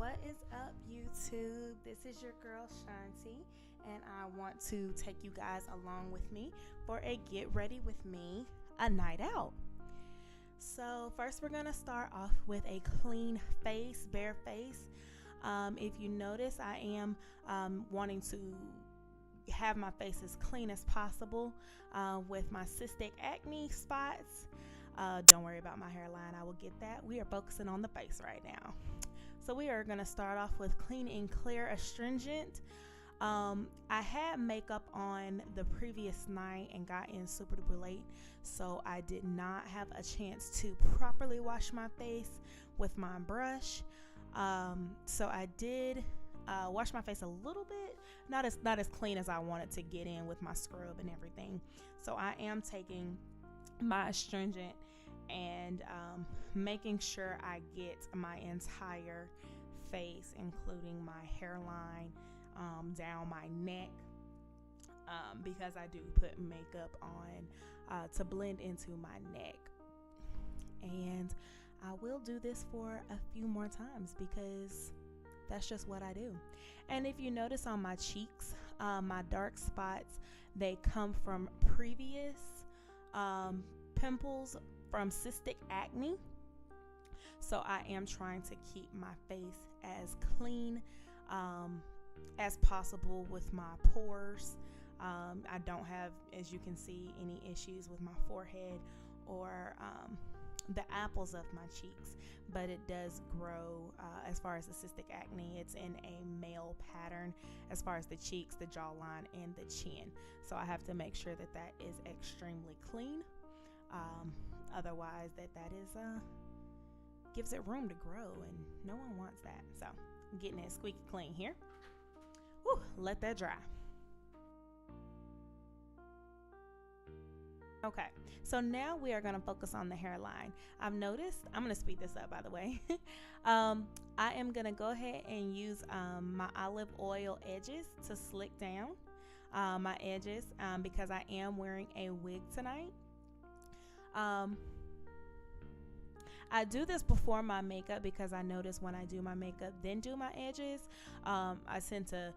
What is up, YouTube? This is your girl Santee, and I want to take you guys along with me for a get ready with me a night out. So first we're gonna start off with a clean face, bare face. If you notice, I am wanting to have my face as clean as possible with my cystic acne spots. Don't worry about my hairline, I will get that. We are focusing on the face right now. So we are going to start off with Clean and Clear Astringent. I had makeup on the previous night and got in super duper late, so I did not have a chance to properly wash my face with my brush. So I did wash my face a little bit, not as clean as I wanted to get in with my scrub and everything. So I am taking my astringent and making sure I get my entire face, including my hairline, down my neck, because I do put makeup on to blend into my neck. And I will do this for a few more times because that's just what I do. And if you notice on my cheeks, my dark spots, they come from previous pimples from cystic acne. So I am trying to keep my face as clean as possible with my pores. I don't have, as you can see, any issues with my forehead or the apples of my cheeks, but it does grow as far as the cystic acne. It's in a male pattern as far as the cheeks, the jawline, and the chin. So I have to make sure that that is extremely clean. Otherwise, that is gives it room to grow, and no one wants that. So I'm getting it squeaky clean here. Whew, let that dry. Okay, so now we are going to focus on the hairline. I've noticed, I'm going to speed this up, by the way. I am going to go ahead and use my olive oil edges to slick down my edges because I am wearing a wig tonight. I do this before my makeup because I notice when I do my makeup then do my edges, I tend to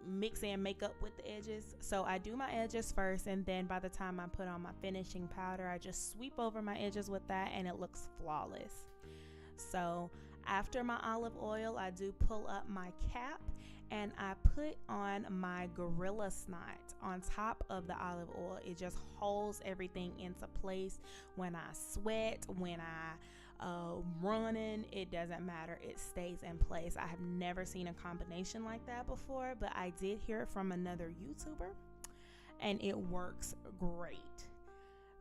mix in makeup with the edges. So I do my edges first, and then by the time I put on my finishing powder, I just sweep over my edges with that and it looks flawless. So after my olive oil, I do pull up my cap and I put on my Gorilla Snot on top of the olive oil. It just holds everything into place. When I sweat, when I running, it doesn't matter, it stays in place. I have never seen a combination like that before, but I did hear it from another YouTuber and it works great.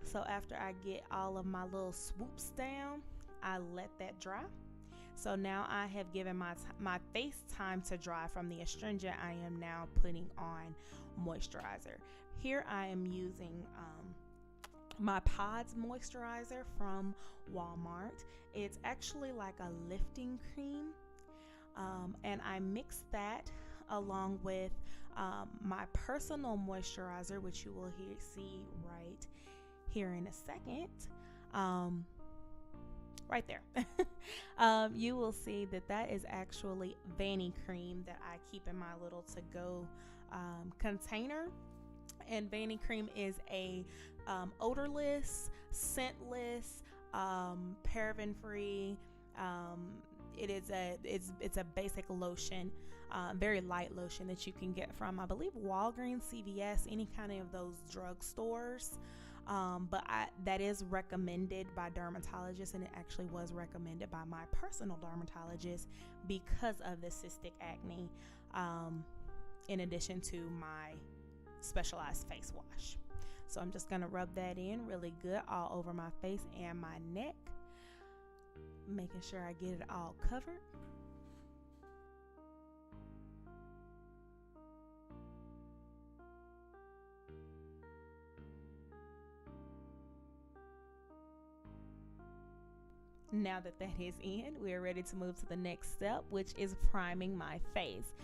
So after I get all of my little swoops down, I let that dry. So now I have given my face time to dry from the astringent. I am now putting on moisturizer. Here I am using my Pods moisturizer from Walmart. It's actually like a lifting cream, and I mix that along with my personal moisturizer, which you will see right here in a second. Right there. You will see that is actually VaniCream that I keep in my little to-go container. And VaniCream is a odorless, scentless, paraben-free. It's a basic lotion, very light lotion that you can get from, I believe, Walgreens, CVS, any kind of those drugstores. But that is recommended by dermatologists, and it actually was recommended by my personal dermatologist because of the cystic acne, in addition to my specialized face wash. So I'm just going to rub that in really good all over my face and my neck, making sure I get it all covered. Now that is in, we are ready to move to the next step, which is priming my face.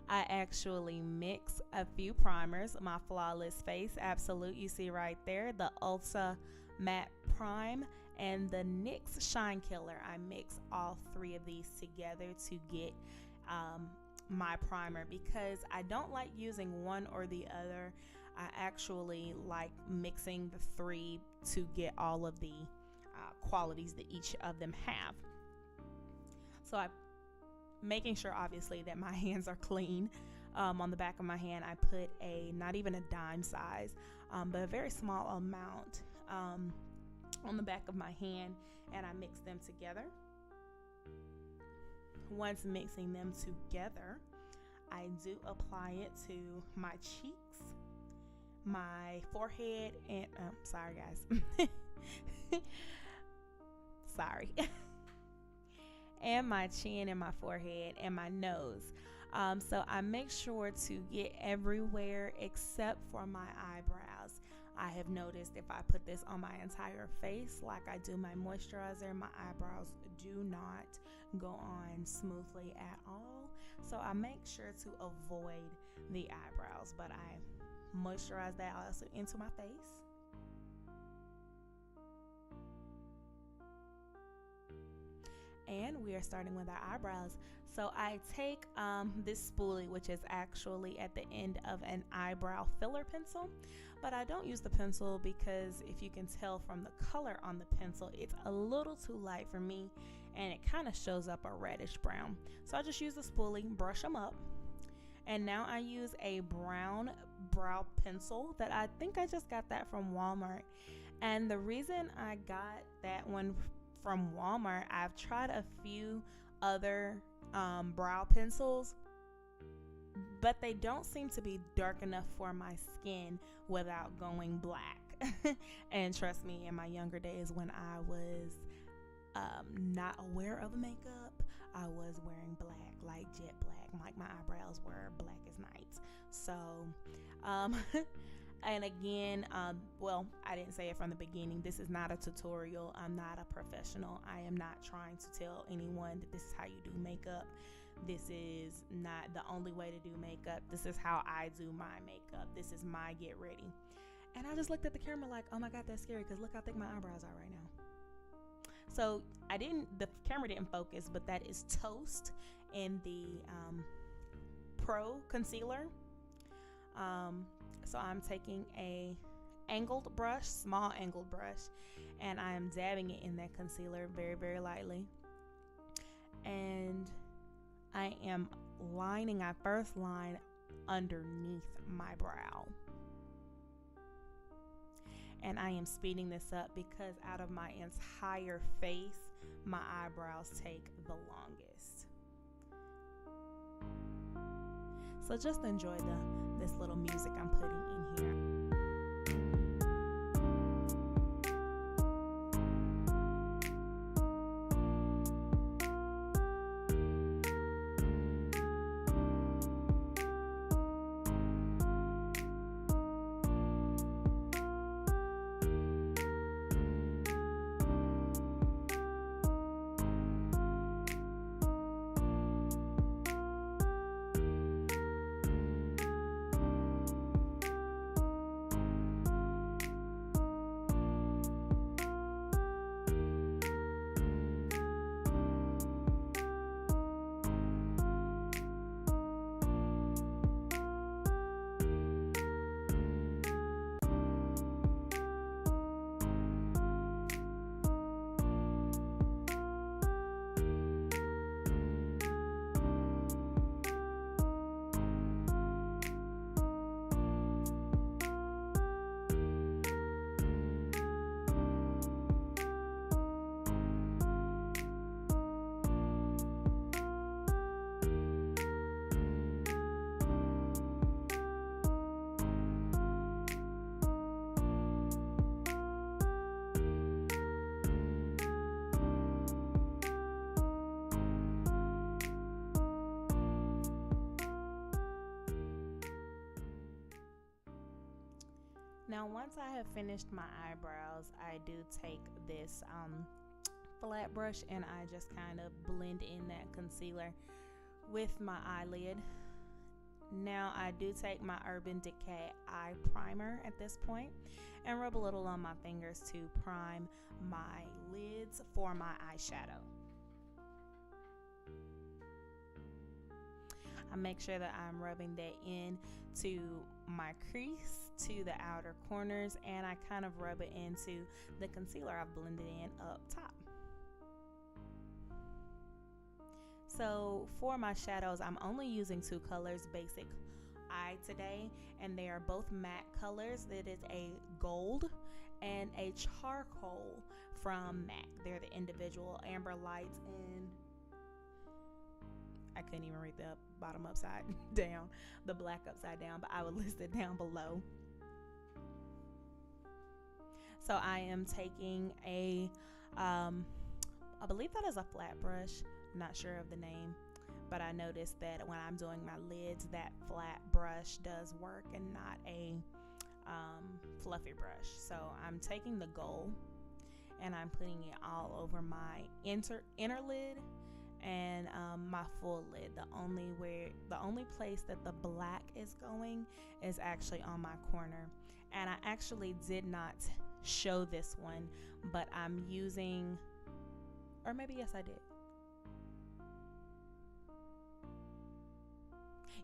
I actually mix a few primers. My Flawless Face Absolute, you see right there, the Ulta Matte Prime and the NYX Shine Killer. I mix all three of these together to get my primer, because I don't like using one or the other. I actually like mixing the three to get all of the qualities that each of them have. So I'm making sure, obviously, that my hands are clean. On the back of my hand, I put not even a dime size, but a very small amount on the back of my hand, and I mix them together. Once mixing them together, I do apply it to my cheeks, my forehead, and sorry guys, sorry, and my chin and my forehead and my nose. So I make sure to get everywhere except for my eyebrows. I have noticed if I put this on my entire face like I do my moisturizer, my eyebrows do not go on smoothly at all. So I make sure to avoid the eyebrows, but I moisturize that also into my face. And we are starting with our eyebrows. So I take this spoolie, which is actually at the end of an eyebrow filler pencil, but I don't use the pencil because if you can tell from the color on the pencil, it's a little too light for me and it kind of shows up a reddish brown. So I just use the spoolie, brush them up, and now I use a brown brow pencil that I think I just got that from Walmart. And the reason I got that one from Walmart, I've tried a few other brow pencils, but they don't seem to be dark enough for my skin without going black. And trust me, in my younger days when I was not aware of makeup, I was wearing black, like jet black, like my eyebrows were black as night. So and again, well, I didn't say it from the beginning. This is not a tutorial. I'm not a professional. I am not trying to tell anyone that this is how you do makeup. This is not the only way to do makeup. This is how I do my makeup. This is my get ready. And I just looked at the camera like, oh my God, that's scary because look how thick my eyebrows are right now. So the camera didn't focus, but that is Toast in the Pro Concealer. So I'm taking a angled brush, small angled brush, and I am dabbing it in that concealer very, very lightly. And I am lining, I first line underneath my brow. And I am speeding this up because out of my entire face, my eyebrows take the longest. So just enjoy this little music I'm putting in here. Now, once I have finished my eyebrows, I do take this flat brush and I just kind of blend in that concealer with my eyelid. Now I do take my Urban Decay eye primer at this point and rub a little on my fingers to prime my lids for my eyeshadow. I make sure that I'm rubbing that in to my crease, to the outer corners, and I kind of rub it into the concealer I've blended in up top. So for my shadows, I'm only using two colors, Basic Eye today, and they are both matte colors. It is a gold and a charcoal from M.A.C. They're the individual amber lights, and I couldn't even read the bottom upside down, the black upside down, but I will list it down below. So I am taking a, I believe that is a flat brush. Not sure of the name, but I noticed that when I'm doing my lids, that flat brush does work and not a fluffy brush. So I'm taking the gold and I'm putting it all over my inner lid and my full lid. The only place that the black is going is actually on my corner. And I actually did not show this one, but I'm using, or maybe yes I did.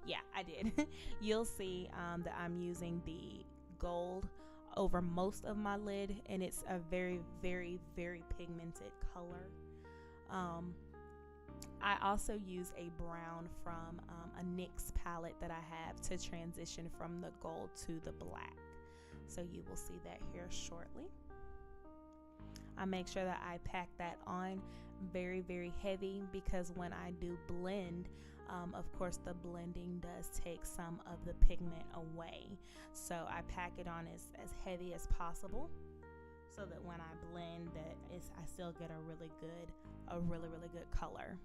Yeah, I did. You'll see that I'm using the gold over most of my lid, and it's a very, very, very pigmented color. I also use a brown from a NYX palette that I have to transition from the gold to the black. So you will see that here shortly. I make sure that I pack that on very, very heavy, because when I do blend, of course the blending does take some of the pigment away. So I pack it on as heavy as possible, so that when I blend I still get a really good color.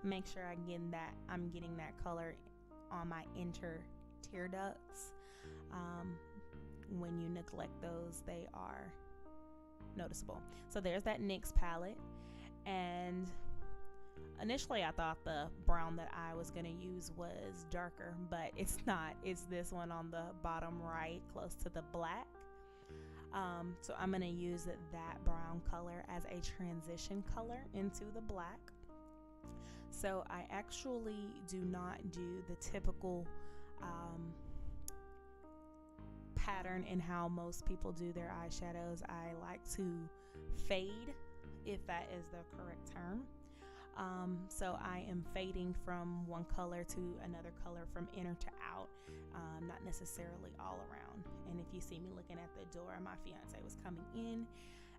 Make sure I'm getting that color on my inner tear ducts. When you neglect those, they are noticeable. So there's that NYX palette, and initially I thought the brown that I was going to use was darker, but it's not. It's this one on the bottom right, close to the black. So I'm going to use that brown color as a transition color into the black. So I actually do not do the typical pattern in how most people do their eyeshadows. I like to fade, if that is the correct term. So I am fading from one color to another color, from inner to out, not necessarily all around. And if you see me looking at the door, my fiance was coming in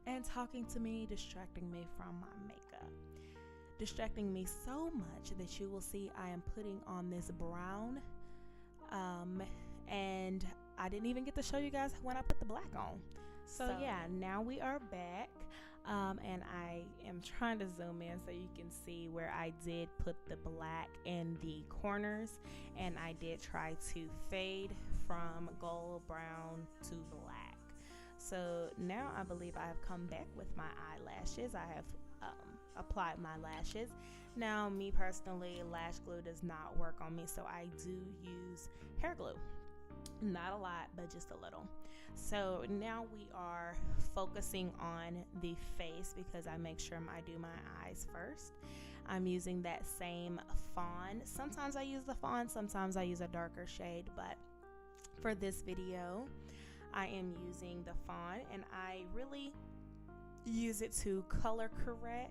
and talking to me, distracting me from my makeup. Distracting me so much that you will see I am putting on this brown, and I didn't even get to show you guys when I put the black on. So yeah, now we are back, and I am trying to zoom in so you can see where I did put the black in the corners, and I did try to fade from gold brown to black. So now I believe I have come back with my eyelashes. I have applied my lashes. Now, me personally, lash glue does not work on me, so I do use hair glue. Not a lot, but just a little. So now we are focusing on the face, because I make sure I do my eyes first. I'm using that same fawn. Sometimes I use the fawn, sometimes I use a darker shade, but for this video I am using the fawn, and I really use it to color correct.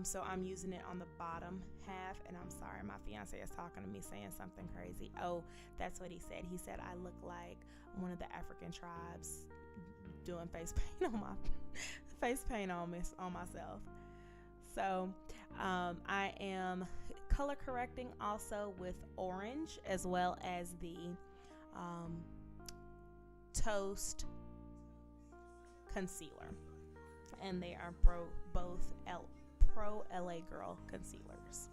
So I'm using it on the bottom half, and I'm sorry, my fiance is talking to me saying something crazy. Oh, that's what he said. He said I look like one of the African tribes doing face paint on myself. So I am color correcting also with orange, as well as the Toast concealer, and they are both L.A Girl concealers.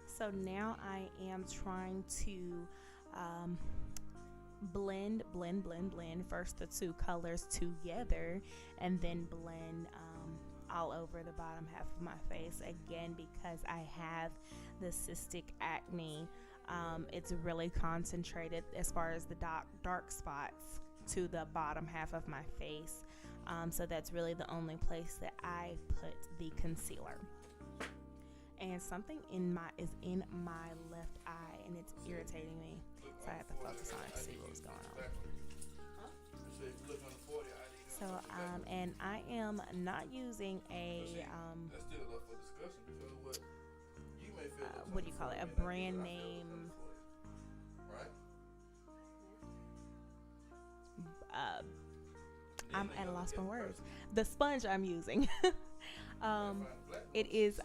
So now I am trying to blend, blend, blend, blend. First the two colors together, and then blend all over the bottom half of my face. Again, because I have the cystic acne, it's really concentrated as far as the dark spots to the bottom half of my face. So that's really the only place that I put the concealer. And something is in my left eye, and it's irritating me. So I have to focus on it to see what's going on. So, and I am not using a, what do you call it? A brand name, I'm at a loss for words. The sponge I'm using, it is,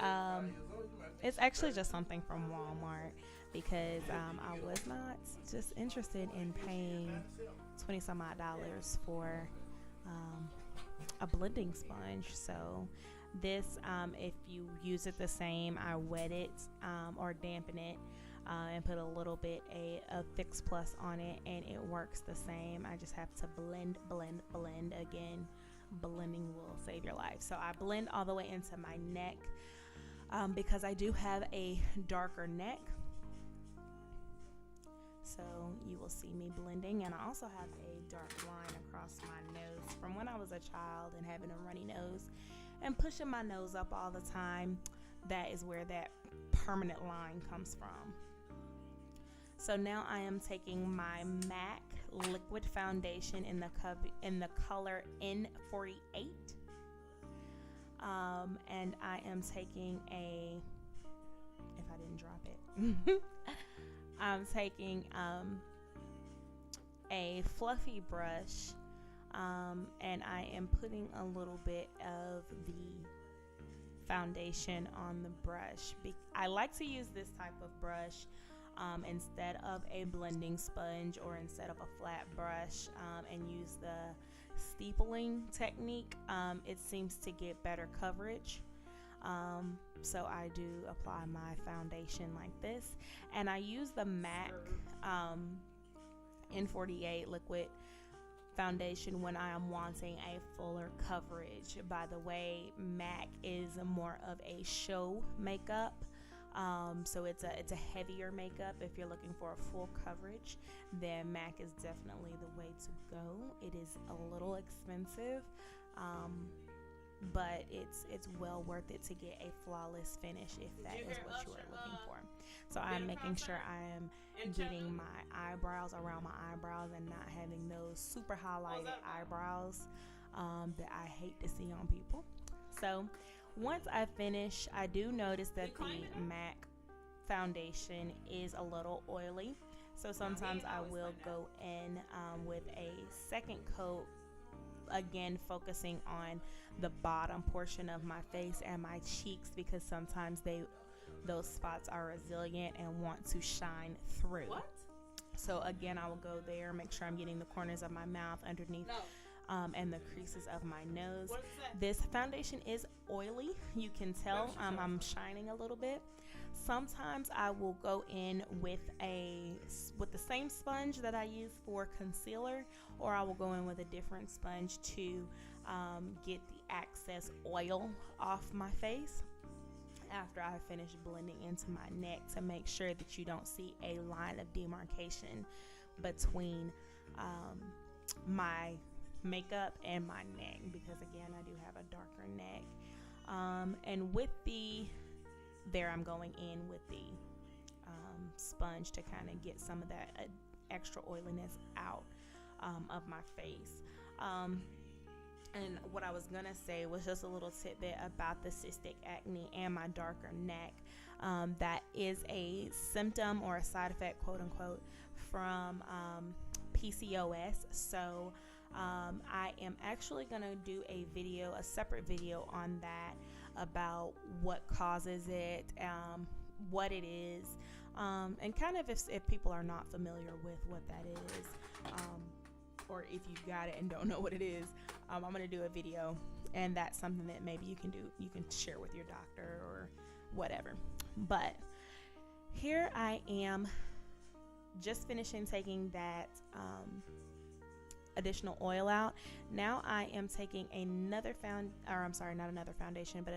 it's actually just something from Walmart, because I was not just interested in paying $20 some odd for a blending sponge. So this, if you use it the same, I wet it or dampen it and put a little bit of Fix Plus on it, and it works the same. I just have to blend, blend, blend. Again, blending will save your life. So I blend all the way into my neck because I do have a darker neck. So you will see me blending, and I also have a dark line across my nose from when I was a child and having a runny nose and pushing my nose up all the time. That is where that permanent line comes from. So now I am taking my M.A.C liquid foundation in the color N48, and I am taking if I didn't drop it. I'm taking a fluffy brush, and I am putting a little bit of the foundation on the brush. I like to use this type of brush instead of a blending sponge or instead of a flat brush, and use the steepling technique. It seems to get better coverage. So I do apply my foundation like this, and I use the M.A.C N48 liquid foundation when I am wanting a fuller coverage. By the way, M.A.C is more of a show makeup, so it's a heavier makeup. If you're looking for a full coverage, then M.A.C is definitely the way to go. It is a little expensive, but it's well worth it to get a flawless finish if that is what you are looking for. So I'm making sure I am getting my eyebrows around my eyebrows and not having those super highlighted eyebrows that I hate to see on people. So once I finish, I do notice that the M.A.C foundation is a little oily, so sometimes I will go in with a second coat, again focusing on the bottom portion of my face and my cheeks, because sometimes those spots are resilient and want to shine through. So again, I will go there, make sure I'm getting the corners of my mouth, underneath and the creases of my nose. This foundation is oily, you can tell. I'm shining a little bit. Sometimes I will go in with the same sponge that I use for concealer, or I will go in with a different sponge to get the excess oil off my face after I finish blending into my neck, to make sure that you don't see a line of demarcation between my makeup and my neck, because again, I do have a darker neck. And with I'm going in with the sponge to kind of get some of that extra oiliness out of my face. And what I was gonna say was just a little tidbit about the cystic acne and my darker neck. That is a symptom or a side effect, quote unquote, from PCOS. So I am actually gonna do a separate video on that, about what causes it, what it is, and kind of if people are not familiar with what that is, or if you've got it and don't know what it is, I'm going to do a video, and that's something that maybe you can share with your doctor or whatever. But here I am just finishing taking that additional oil out. Now I am taking another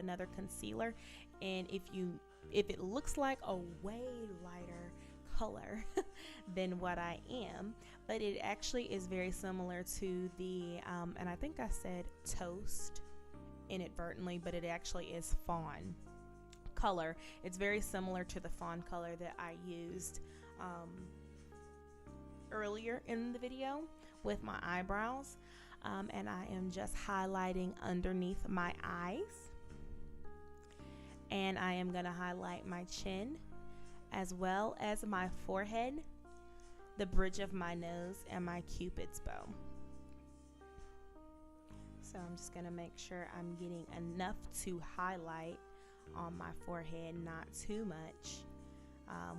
another concealer, and if it looks like a way lighter color than what I am, but it actually is very similar to the and I think I said toast inadvertently, but it actually is fawn color. It's very similar to the fawn color that I used earlier in the video with my eyebrows, and I am just highlighting underneath my eyes, and I am going to highlight my chin as well as my forehead, the bridge of my nose, and my cupid's bow. So I'm just going to make sure I'm getting enough to highlight on my forehead, not too much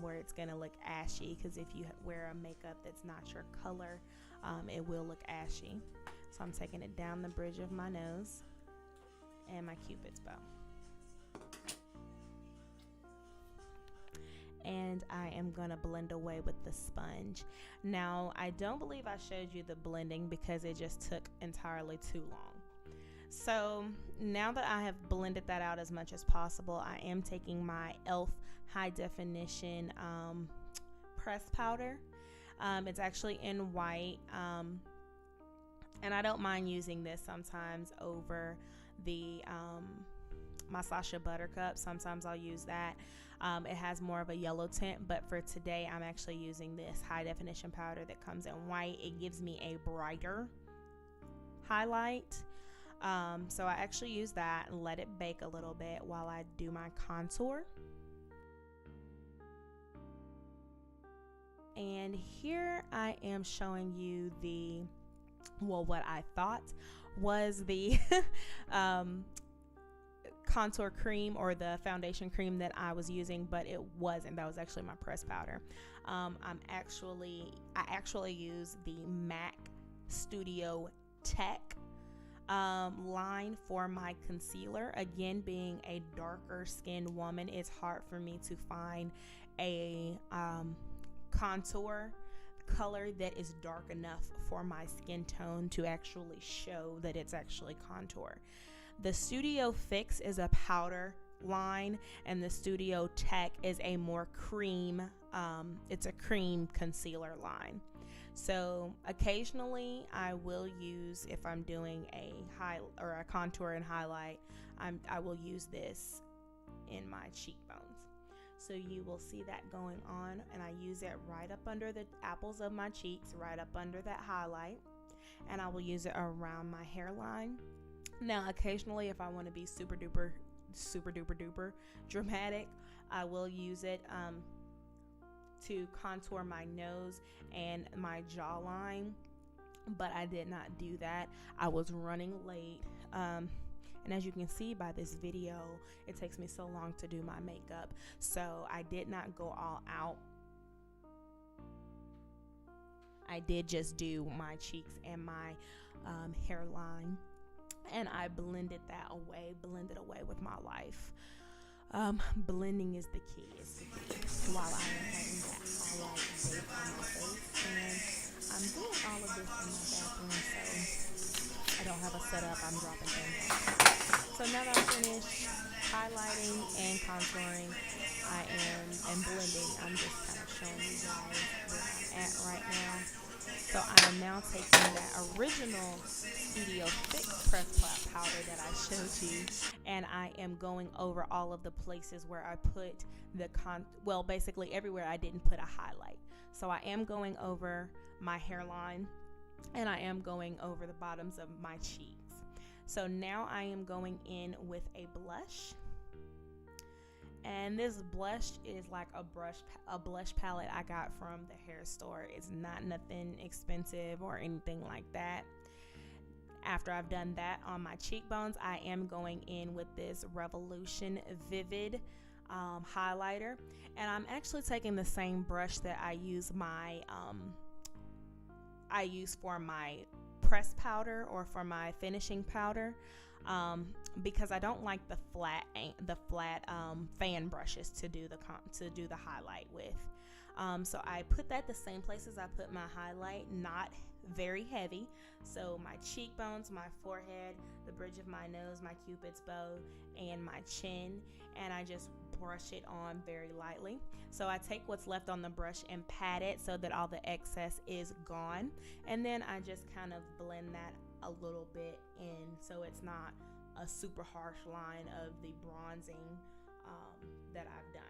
where it's going to look ashy, because if you wear a makeup that's not your color, it will look ashy. So I'm taking it down the bridge of my nose and my cupid's bow. And I am going to blend away with the sponge. Now, I don't believe I showed you the blending because it just took entirely too long. So now that I have blended that out as much as possible, I am taking my e.l.f. high definition press powder. It's actually in white, and I don't mind using this sometimes over the my Sacha Buttercup. Sometimes I'll use that. It has more of a yellow tint, but for today I'm actually using this high definition powder that comes in white. It gives me a brighter highlight. So I actually use that and let it bake a little bit while I do my contour. And here I am showing you what I thought was the contour cream or the foundation cream that I was using, but it wasn't. That was actually my press powder. I actually use the M.A.C Studio Tech line for my concealer. Again, being a darker skinned woman, it's hard for me to find a contour color that is dark enough for my skin tone to actually show that it's actually contour. The Studio Fix is a powder line, and the Studio Tech is a more cream, it's a cream concealer line. So occasionally I will use, if I'm doing a contour and highlight, I will use this in my cheekbones. So you will see that going on, and I use it right up under the apples of my cheeks, right up under that highlight, and I will use it around my hairline. Now occasionally, if I want to be super duper dramatic, I will use it to contour my nose and my jawline, but I did not do that. I was running late, and as you can see by this video, it takes me so long to do my makeup, so I did not go all out. I did just do my cheeks and my hairline, and I blended away with my life. Blending is the key. While I am having that highlight bake on my face, and I'm doing all of this in my bathroom, so I don't have a setup. I'm dropping things. So now that I'm finished highlighting and contouring, and blending, I'm just kind of showing you guys where I'm at right now. So I am now taking that original Studio Fix press powder that I showed you, and I am going over all of the places where I put basically everywhere I didn't put a highlight. So I am going over my hairline, and I am going over the bottoms of my cheeks. So now I am going in with a blush. And this blush is like a blush palette I got from the hair store. It's not nothing expensive or anything like that. After I've done that on my cheekbones, I am going in with this Revolution Vivid highlighter, and I'm actually taking the same brush that I use for my press powder or for my finishing powder. Because I don't like the flat fan brushes to do the highlight with. So I put that the same places I put my highlight, not very heavy. So my cheekbones, my forehead, the bridge of my nose, my cupid's bow, and my chin, and I just brush it on very lightly. So I take what's left on the brush and pat it so that all the excess is gone, and then I just kind of blend that a little bit in so it's not a super harsh line of the bronzing that I've done.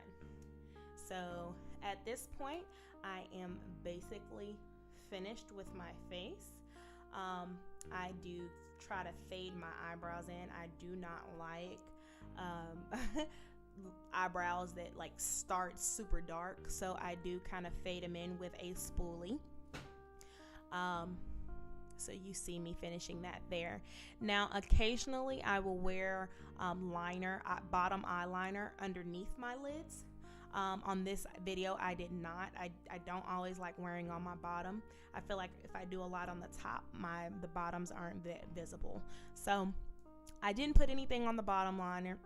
So at this point, I am basically finished with my face. I do try to fade my eyebrows in. I do not like eyebrows that like start super dark, so I do kind of fade them in with a spoolie. So you see me finishing that there. Now occasionally I will wear liner, bottom eyeliner underneath my lids. On this video I did not. I don't always like wearing on my bottom. I feel like if I do a lot on the top, the bottoms aren't visible. So I didn't put anything on the bottom liner,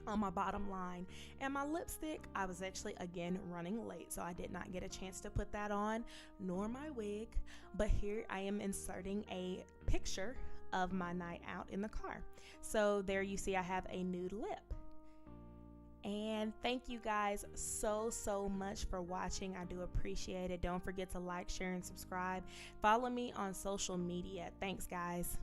on my bottom line. And my lipstick, I was actually again running late, so I did not get a chance to put that on, nor my wig. But here I am inserting a picture of my night out in the car. So there you see I have a nude lip. And thank you guys so much for watching. I do appreciate it. Don't forget to like, share, and subscribe. Follow me on social media. Thanks, guys.